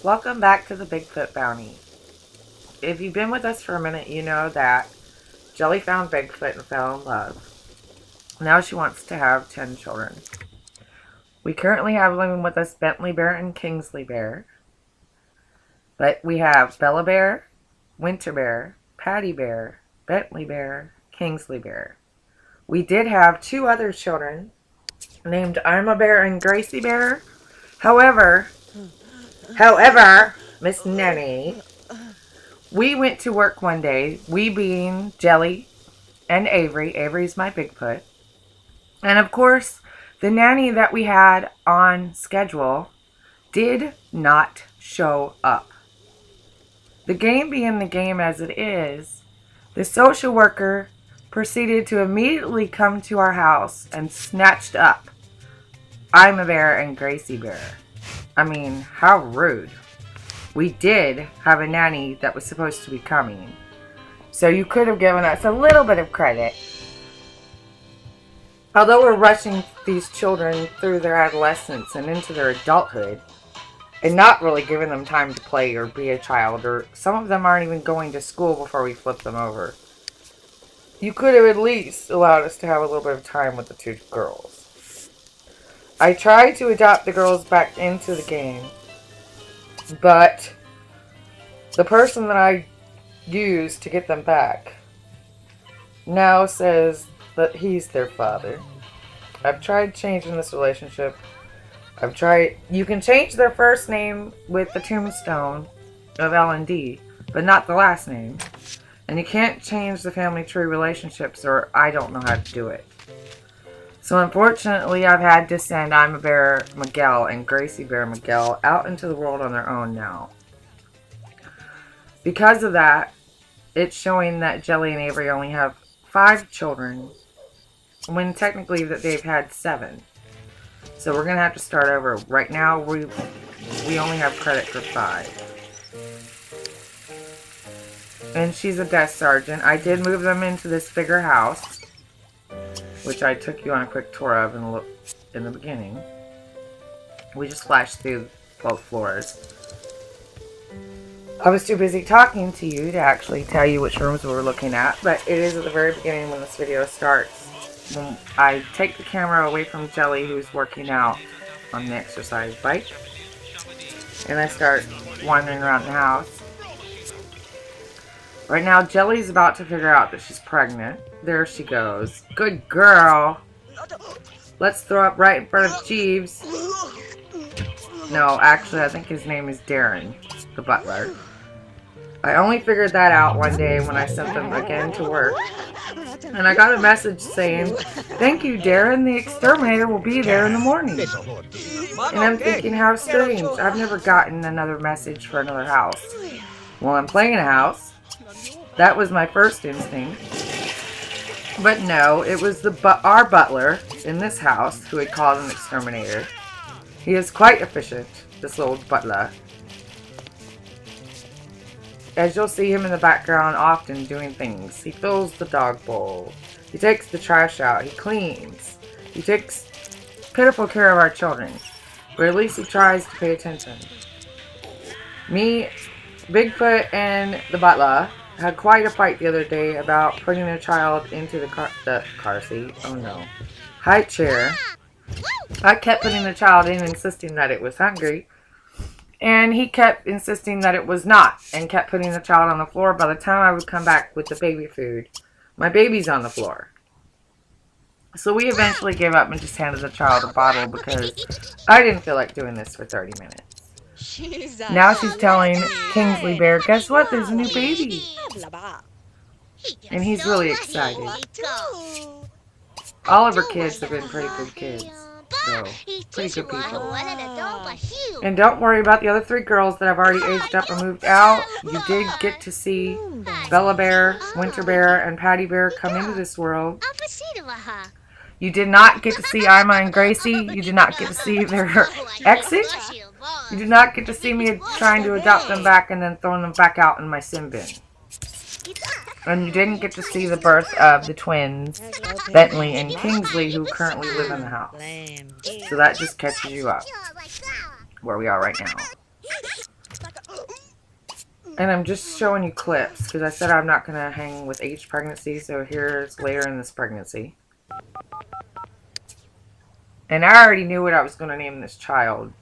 Welcome back to the Bigfoot Bounty. If you've been with us for a minute, you know that Jelly found Bigfoot and fell in love. Now she wants to have 10 children. We currently have living with us Bentlee Bear and Kingsley Bear. But we have Bella Bear, Winter Bear, Paddy Bear, Bentlee Bear, Kingsley Bear. We did have 2 other children named Ima Bear and Gracie Bear. However, Miss Nanny, we went to work one day, we being Jelly and Avri. Avri's my Bigfoot. And of course, the nanny that we had on schedule did not show up. The game being the game as it is, the social worker proceeded to immediately come to our house and snatched up Ima Bear and Gracie Bear. I mean, how rude. We did have a nanny that was supposed to be coming, so you could have given us a little bit of credit. Although we're rushing these children through their adolescence and into their adulthood, and not really giving them time to play or be a child, or some of them aren't even going to school before we flip them over, you could have at least allowed us to have a little bit of time with the 2 girls. I tried to adopt the girls back into the game, but the person that I used to get them back now says that he's their father. I've tried changing this relationship. You can change their first name with the tombstone of L&D, but not the last name. And you can't change the family tree relationships, or I don't know how to do it. So unfortunately, I've had to send Ima Bear Miguel and Gracie Bear Miguel out into the world on their own now. Because of that, it's showing that Jelly and Avri only have 5 children, when technically that they've had 7. So we're going to have to start over. Right now, we only have credit for 5. And she's a desk sergeant. I did move them into this bigger house, which I took you on a quick tour of in the beginning. We just flashed through both floors. I was too busy talking to you to actually tell you which rooms we were looking at, but it is at the very beginning when this video starts. When I take the camera away from Jelly, who's working out on the exercise bike, and I start wandering around the house. Right now, Jelly's about to figure out that she's pregnant. There she goes. Good girl. Let's throw up right in front of Jeeves. No, actually, I think his name is Darren, the butler. I only figured that out one day when I sent them again to work. And I got a message saying, "Thank you, Darren. The exterminator will be there in the morning." And I'm thinking, how strange. I've never gotten another message for another house. Well, I'm playing a house. That was my first instinct. But no, it was our butler in this house who had called an exterminator. He is quite efficient, this little butler. As you'll see him in the background often doing things. He fills the dog bowl. He takes the trash out. He cleans. He takes pitiful care of our children. But at least he tries to pay attention. Me, Bigfoot, and the butler had quite a fight the other day about putting a child into the car seat. Oh no. High chair. I kept putting the child in, insisting that it was hungry. And he kept insisting that it was not, and kept putting the child on the floor. By the time I would come back with the baby food, my baby's on the floor. So we eventually gave up and just handed the child a bottle because I didn't feel like doing this for 30 minutes. Now she's telling Kingsley Bear, guess what? There's a new baby. And he's really excited. All of her kids have been pretty good kids. So, pretty good people. And don't worry about the other 3 girls that have already aged up and moved out. You did get to see Bella Bear, Winter Bear, and Paddy Bear come into this world. You did not get to see Ima and Gracie. You did not get to see their exit. You did not get to see me trying to adopt them back and then throwing them back out in my sin bin. And you didn't get to see the birth of the twins, Bentlee and Kingsley, who currently live in the house. So that just catches you up, where we are right now. And I'm just showing you clips because I said I'm not going to hang with each pregnancy. So here's later in this pregnancy. And I already knew what I was going to name this child,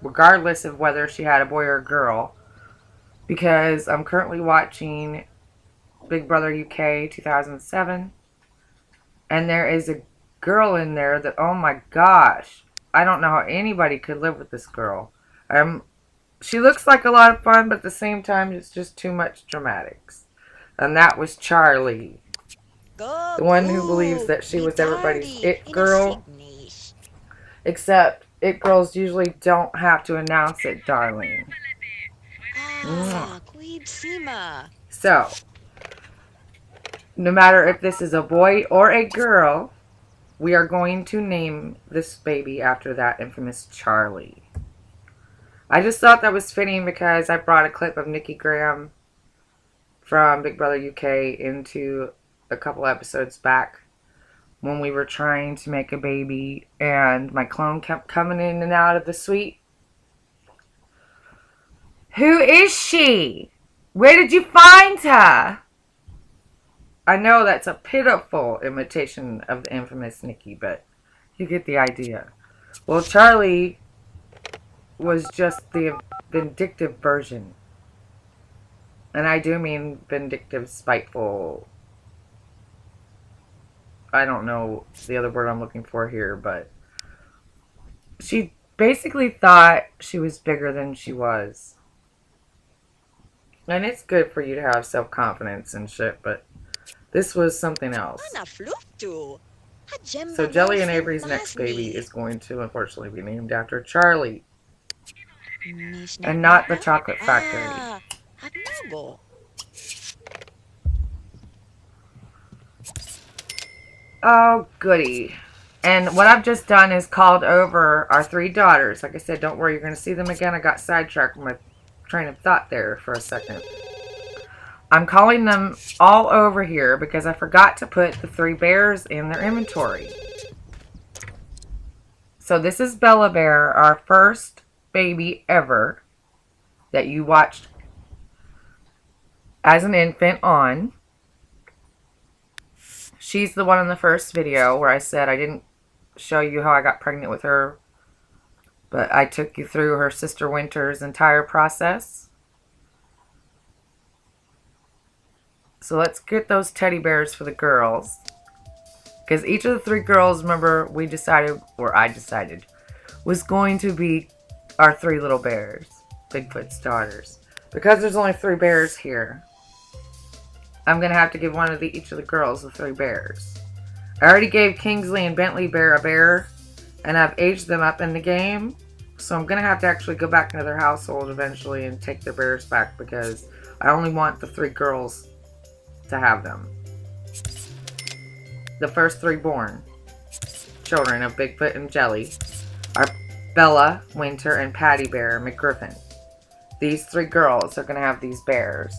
regardless of whether she had a boy or a girl, because I'm currently watching Big Brother UK 2007, and there is a girl in there that, oh my gosh, I don't know how anybody could live with this girl. She looks like a lot of fun, but at the same time, it's just too much dramatics. And that was Charley, the one who believes that she was everybody's it girl. Except it girls usually don't have to announce it, darling. So, no matter if this is a boy or a girl, we are going to name this baby after that infamous Charley. I just thought that was fitting because I brought a clip of Nikki Graham from Big Brother UK into a couple episodes back when we were trying to make a baby and my clone kept coming in and out of the suite. Who is she? Where did you find her? I know that's a pitiful imitation of the infamous Nikki, but you get the idea. Well, Charley was just the vindictive version. And I do mean vindictive, spiteful. I don't know the other word I'm looking for here, but she basically thought she was bigger than she was. And it's good for you to have self-confidence and shit, but this was something else. So Jelly and Avri's next baby is going to unfortunately be named after Charley. And not the chocolate factory. Oh, goody. And what I've just done is called over our 3 daughters. Like I said, don't worry, you're going to see them again. I got sidetracked with my train of thought there for a second. I'm calling them all over here because I forgot to put the 3 bears in their inventory. So this is Bella Bear, our first baby ever that you watched as an infant on. She's the one in the first video where I said I didn't show you how I got pregnant with her, but I took you through her sister Winter's entire process. So let's get those teddy bears for the girls. Because each of the 3 girls, remember, we decided, or I decided, was going to be our 3 little bears. Bigfoot's daughters. Because there's only 3 bears here, I'm going to have to give one of each of the girls the 3 bears. I already gave Kingsley and Bentlee Bear a bear, and I've aged them up in the game. So I'm going to have to actually go back into their household eventually and take their bears back because I only want the 3 girls to have them. The first 3 born children of Bigfoot and Jelly are Bella, Winter, and Paddy Bear McGriffin. These 3 girls are going to have these bears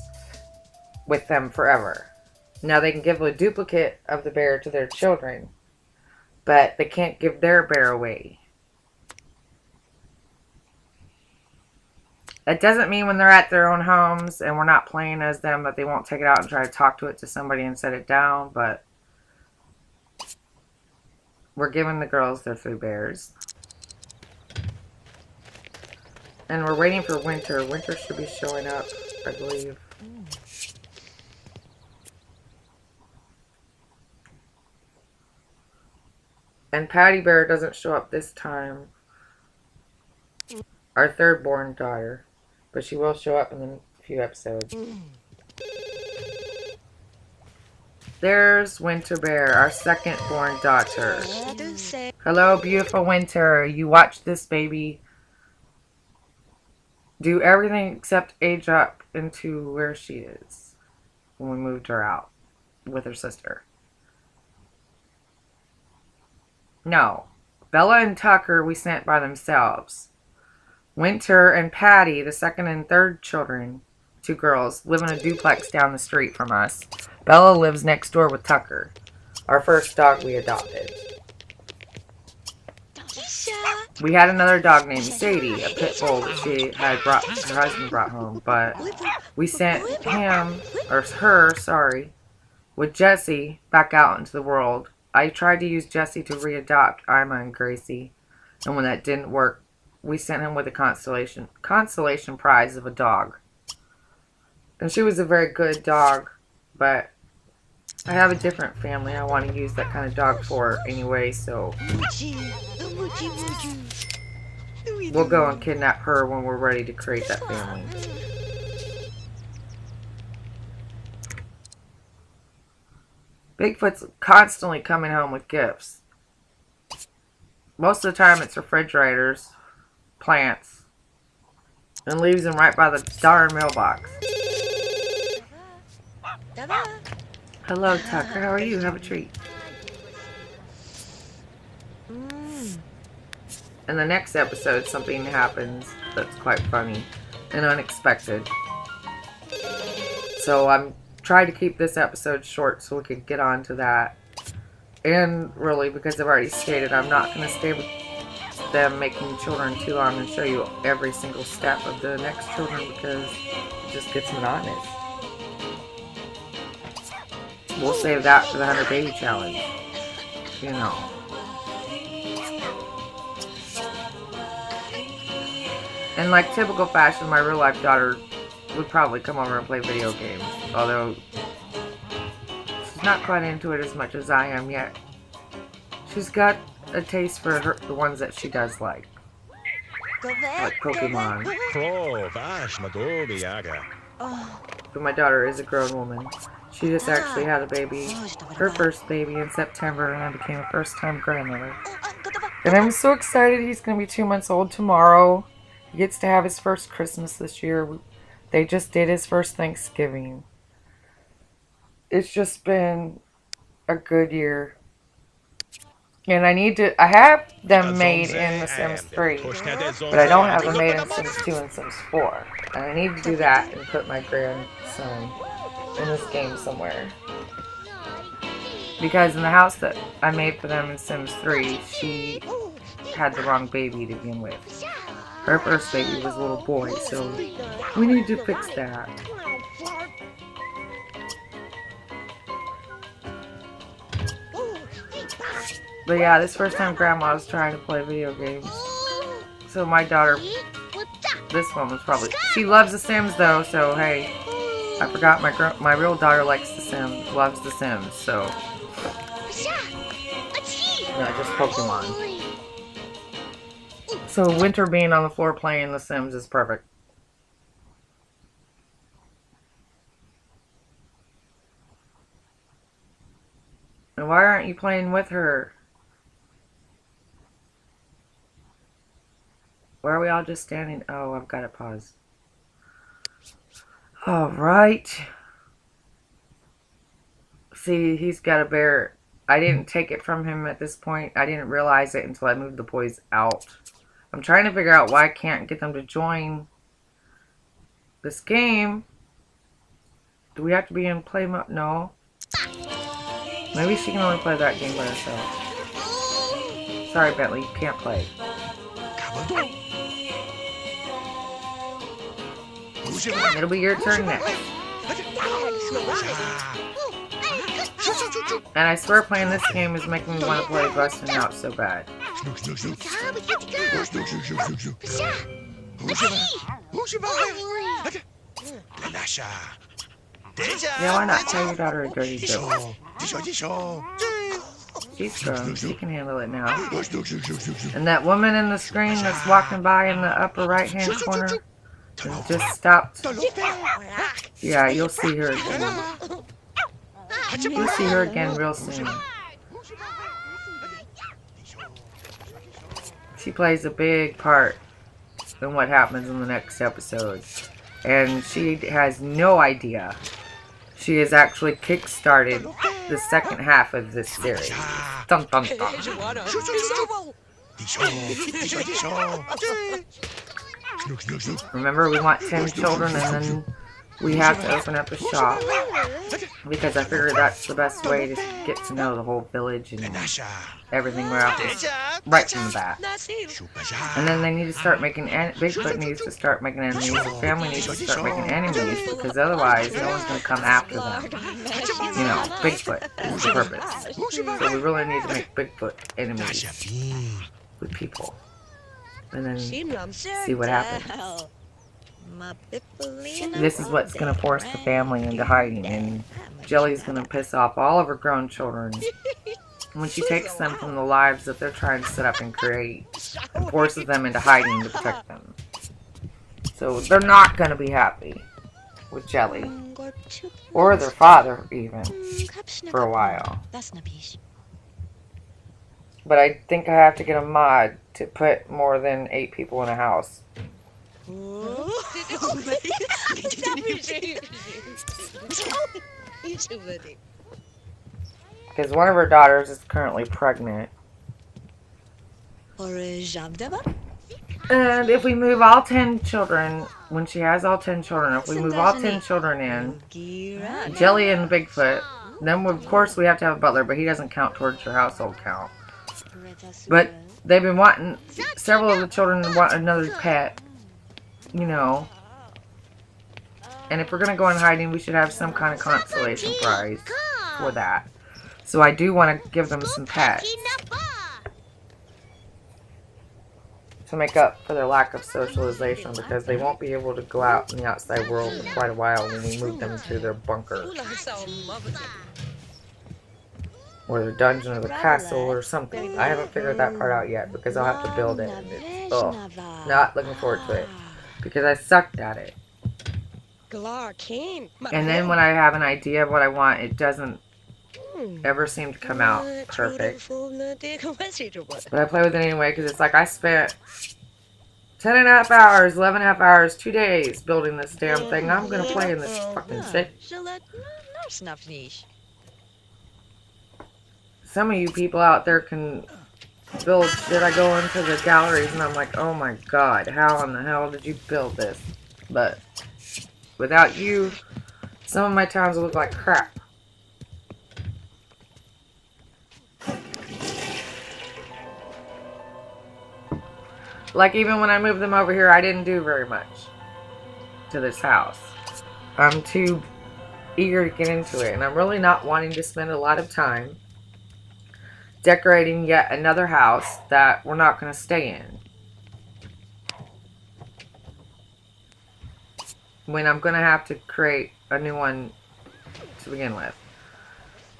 with them forever. Now they can give a duplicate of the bear to their children, but they can't give their bear away. That doesn't mean when they're at their own homes and we're not playing as them that they won't take it out and try to talk to it to somebody and set it down, but we're giving the girls their 3 bears. And we're waiting for Winter. Winter should be showing up, I believe. And Paddy Bear doesn't show up this time. Our 3rd born daughter. But she will show up in a few episodes. There's Winter Bear, our 2nd born daughter. Hello, beautiful Winter. You watch this baby do everything except age up into where she is when we moved her out with her sister. No. Bella and Tucker we sent by themselves. Winter and Paddy, the 2nd and 3rd children, 2 girls, live in a duplex down the street from us. Bella lives next door with Tucker, our first dog we adopted. We had another dog named Sadie, a pit bull that her husband brought home, but we sent him, or her, sorry, with Jesse back out into the world. I tried to use Jesse to readopt Ima and Gracie, and when that didn't work, we sent him with a consolation prize of a dog. And she was a very good dog, but I have a different family I want to use that kind of dog for anyway, so we'll go and kidnap her when we're ready to create that family. Bigfoot's constantly coming home with gifts. Most of the time it's refrigerators, plants, and leaves them right by the darn mailbox. Hello, Tucker. How are you? Have a treat. In the next episode, something happens that's quite funny and unexpected. So I'm trying to keep this episode short so we can get on to that. And really, because I've already stated, I'm not going to stay with them making children too long and show you every single step of the next children because it just gets monotonous. We'll save that for the 100 Baby Challenge. You know. In like typical fashion, my real life daughter would probably come over and play video games. Although she's not quite into it as much as I am yet. She's got a taste for the ones that she does like. Like Pokemon. But my daughter is a grown woman. She just actually had a baby, her first baby in September, and I became a first-time grandmother. And I'm so excited. He's going to be 2 months old tomorrow. He gets to have his first Christmas this year. They just did his first Thanksgiving. It's just been a good year. And I have them made in The Sims 3, but I don't have them made in Sims 2 and Sims 4. And I need to do that and put my grandson in this game somewhere. Because in the house that I made for them in Sims 3, she had the wrong baby to begin with. Her first baby was a little boy, so we need to fix that. But yeah, this first time Grandma was trying to play video games. So my daughter, this one was probably... She loves The Sims though, so hey. I forgot my real daughter likes The Sims, loves The Sims, so... Yeah, just Pokemon. So Winter being on the floor playing The Sims is perfect. And why aren't you playing with her? Why are we all just standing? Oh, I've got to pause. Alright. See, he's got a bear. I didn't take it from him at this point. I didn't realize it until I moved the boys out. I'm trying to figure out why I can't get them to join this game. Do we have to be in play mode? No. Maybe she can only play that game by herself. Sorry, Bentlee, you can't play. It'll be your turn next. And I swear playing this game is making me want to play Bustin' Out so bad. Yeah, why not tell your daughter a dirty joke? She's grown. She can handle it now. And that woman in the screen that's walking by in the upper right-hand corner just stopped. Yeah, you'll see her again. You'll see her again real soon. She plays a big part in what happens in the next episode. And she has no idea. She has actually kick-started the second half of this series. Dun, dun, dun. Remember, we want 10 children and then we have to open up a shop because I figured that's the best way to get to know the whole village and everything right from the bat. And then they need to start making Bigfoot needs to start making enemies. The family needs to start making enemies because otherwise no one's going to come after them. You know, Bigfoot is the purpose. So we really need to make Bigfoot enemies with people. And then see what happens. This is what's going to force the family into hiding, and Jelly's going to piss off all of her grown children when she takes them from the lives that they're trying to set up and create and forces them into hiding to protect them. So they're not going to be happy with Jelly, or their father even, for a while. But I think I have to get a mod to put more than 8 people in a house. Because one of her daughters is currently pregnant. And if we move all 10 children, when she has all 10 children, if we move all 10 children in, Jelly and Bigfoot, then of course we have to have a butler, but he doesn't count towards your household count. But they've been wanting, several of the children want another pet, you know. And if we're going to go in hiding, we should have some kind of consolation prize for that. So I do want to give them some pets to make up for their lack of socialization, because they won't be able to go out in the outside world for quite a while when we move them to their bunker. Or the dungeon or the castle or something. I haven't figured that part out yet because I'll have to build it. And it's, not looking forward to it because I sucked at it. And then when I have an idea of what I want, it doesn't ever seem to come out perfect. But I play with it anyway because it's like I spent 10.5 hours, 11.5 hours, 2 days building this damn thing. I'm going to play in this fucking shit. Some of you people out there can build shit. I go into the galleries and I'm like, oh my god, how in the hell did you build this? But without you, some of my towns will look like crap. Like even when I moved them over here, I didn't do very much to this house. I'm too eager to get into it, and I'm really not wanting to spend a lot of time decorating yet another house that we're not going to stay in. When I'm going to have to create a new one to begin with.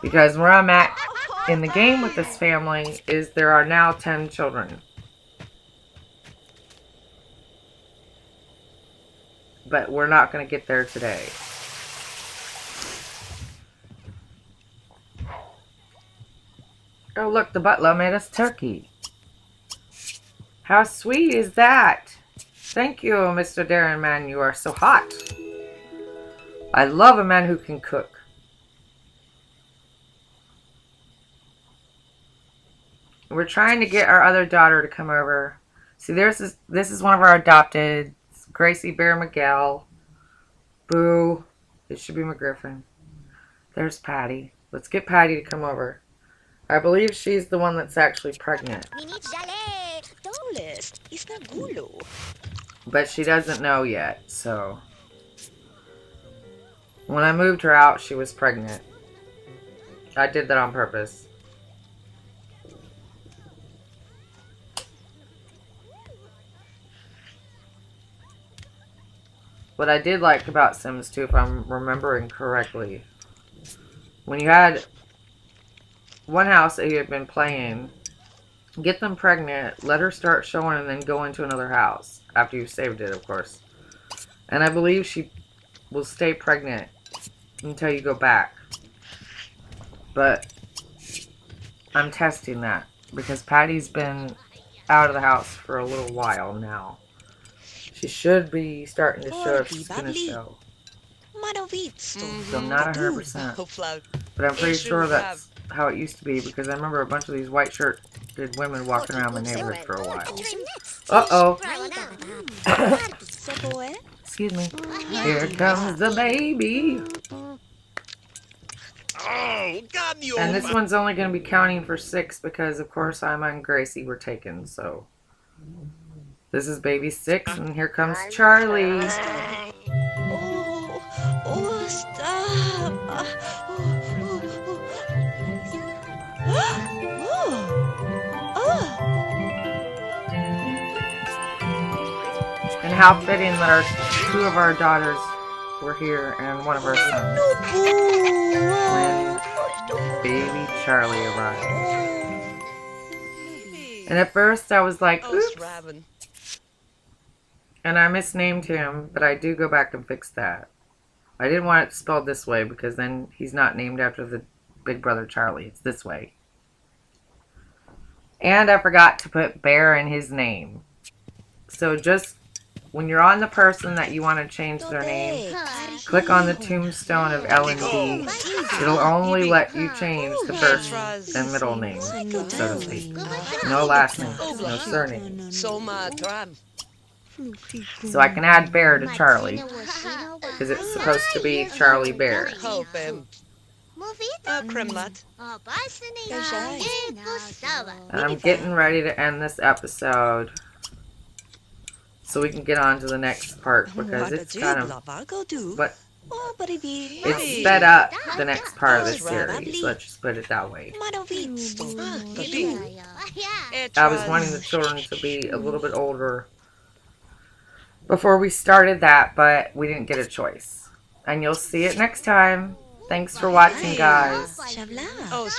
Because where I'm at in the game with this family is there are now 10 children. But we're not going to get there today. Oh, look, the butler made us turkey. How sweet is that? Thank you, Mr. Darren Man. You are so hot. I love a man who can cook. We're trying to get our other daughter to come over. See, this is one of our adopted. Gracie Bear Miguel. Boo. It should be McGriffin. There's Paddy. Let's get Paddy to come over. I believe she's the one that's actually pregnant. But she doesn't know yet, so. When I moved her out, she was pregnant. I did that on purpose. What I did like about Sims 2, if I'm remembering correctly, when you had one house that you had been playing, get them pregnant, let her start showing, and then go into another house after you've saved it, of course. And I believe she will stay pregnant until you go back. But I'm testing that because Paddy's been out of the house for a little while now. She should be starting to show if she's going to show. So I'm not 100%. But I'm pretty sure that's how it used to be, because I remember a bunch of these white shirted women walking around my neighborhood for a while. Uh-oh. Excuse me. Here comes the baby. Oh, God, you And this one's only going to be counting for 6 because, of course, I'm and Gracie were taken. So this is baby 6, and here comes Charlie. Oh, stop. And how fitting that 2 of our daughters were here and one of our sons when baby Charlie arrived. And at first I was like, oops. And I misnamed him, but I do go back and fix that. I didn't want it spelled this way because then he's not named after the big brother Charlie. It's this way. And I forgot to put Bear in his name. So just when you're on the person that you want to change their name, click on the tombstone of L&D. It'll only let you change the first and middle name, so to speak. No last name, no surname. So I can add Bear to Charlie, because it's supposed to be Charlie Bear. And I'm getting ready to end this episode so we can get on to the next part, because it's kind of, but it's sped up the next part of the series. Let's just put it that way. I was wanting the children to be a little bit older before we started that, but we didn't get a choice. And you'll see it next time. Thanks for watching, guys. Oh,